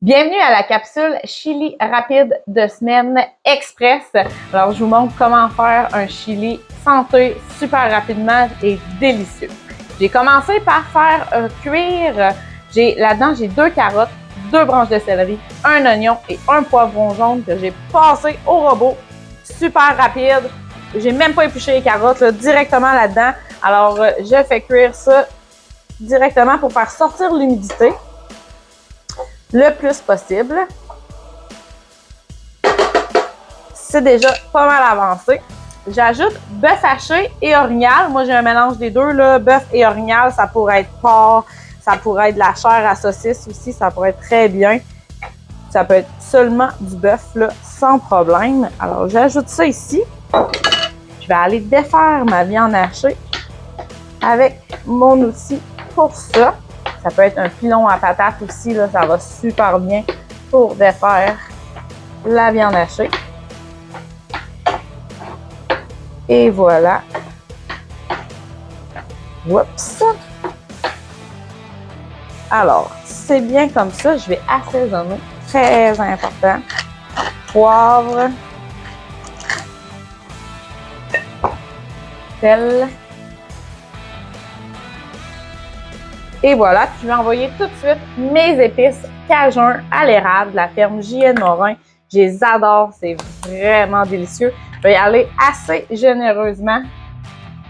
Bienvenue à la capsule chili rapide de semaine express. Alors, je vous montre comment faire un chili santé super rapidement et délicieux. J'ai commencé par faire cuire. Là-dedans, j'ai 2 carottes, 2 branches de céleri, un oignon et un poivron jaune que j'ai passé au robot. Super rapide. J'ai même pas épluché les carottes là, directement là-dedans. Alors, je fais cuire ça directement pour faire sortir l'humidité le plus possible. C'est déjà pas mal avancé. J'ajoute bœuf haché et orignal. Moi, j'ai un mélange des deux, là. Bœuf et orignal, ça pourrait être porc, ça pourrait être de la chair à saucisse aussi, ça pourrait être très bien. Ça peut être seulement du bœuf, là, sans problème. Alors, j'ajoute ça ici. Je vais aller défaire ma viande hachée avec mon outil pour ça. Ça peut être un pilon à patates aussi, là, ça va super bien pour défaire la viande hachée. Et voilà. Oups! Alors, c'est bien comme ça. Je vais assaisonner. Très important. Poivre. Sel. Et voilà, puis je vais envoyer tout de suite mes épices cajun à l'érable de la ferme J.N. Morin. Je les adore, c'est vraiment délicieux. Je vais y aller assez généreusement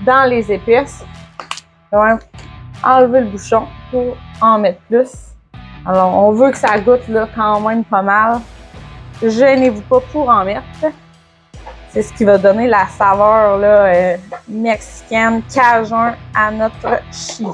dans les épices. Je vais enlever le bouchon pour en mettre plus. Alors, on veut que ça goûte là, quand même pas mal. Gênez-vous pas pour en mettre. C'est ce qui va donner la saveur là, mexicaine, cajun à notre chili.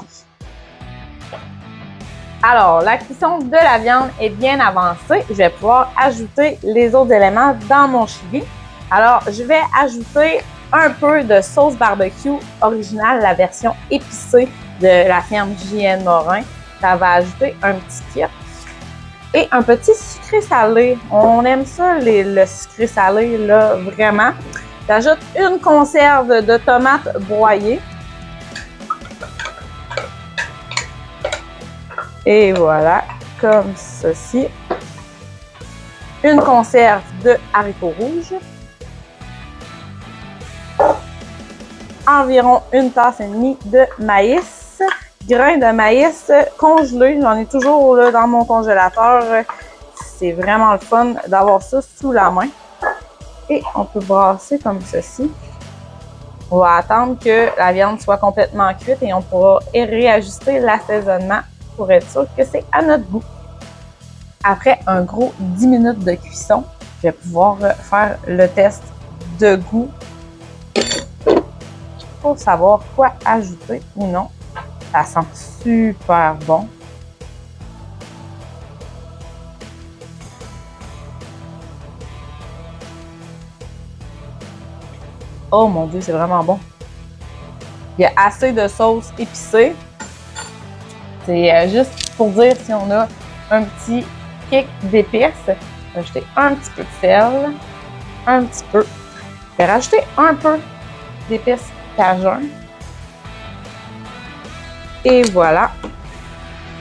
Alors, la cuisson de la viande est bien avancée. Je vais pouvoir ajouter les autres éléments dans mon chili. Alors, je vais ajouter un peu de sauce barbecue originale, la version épicée de la ferme J.N. Morin. Ça va ajouter un petit kit. Et un petit sucré salé. On aime ça, le sucré salé, là, vraiment. J'ajoute une conserve de tomates broyées. Et voilà, comme ceci. Une conserve de haricots rouges. Environ 1,5 tasse de maïs. Grains de maïs congelés. J'en ai toujours là, dans mon congélateur. C'est vraiment le fun d'avoir ça sous la main. Et on peut brasser comme ceci. On va attendre que la viande soit complètement cuite et on pourra réajuster l'assaisonnement pour être sûr que c'est à notre goût. Après un gros 10 minutes de cuisson, je vais pouvoir faire le test de goût pour savoir quoi ajouter ou non. Ça sent super bon. Oh mon Dieu, c'est vraiment bon. Il y a assez de sauce épicée. C'est juste pour dire si on a un petit kick d'épices. Je vais ajouter un petit peu de sel, un petit peu. Je vais rajouter un peu d'épices cajun. Et voilà.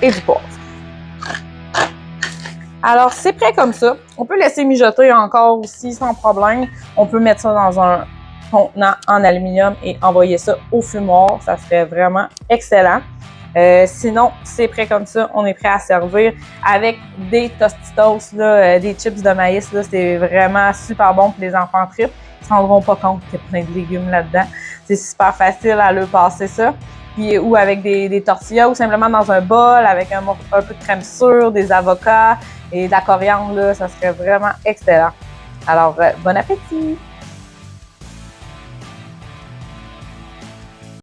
Et du poivre. Alors, c'est prêt comme ça. On peut laisser mijoter encore aussi sans problème. On peut mettre ça dans un contenant en aluminium et envoyer ça au fumoir. Ça serait vraiment excellent. Sinon, c'est prêt comme ça. On est prêt à servir avec des Tostitos, là, des chips de maïs. Là, c'est vraiment super bon pour les enfants tripes. Ils ne se rendront pas compte qu'il y a plein de légumes là-dedans. C'est super facile à leur passer ça. Puis, ou avec des tortillas ou simplement dans un bol avec un peu de crème sûre, des avocats et de la coriandre. Là, ça serait vraiment excellent. Alors, bon appétit!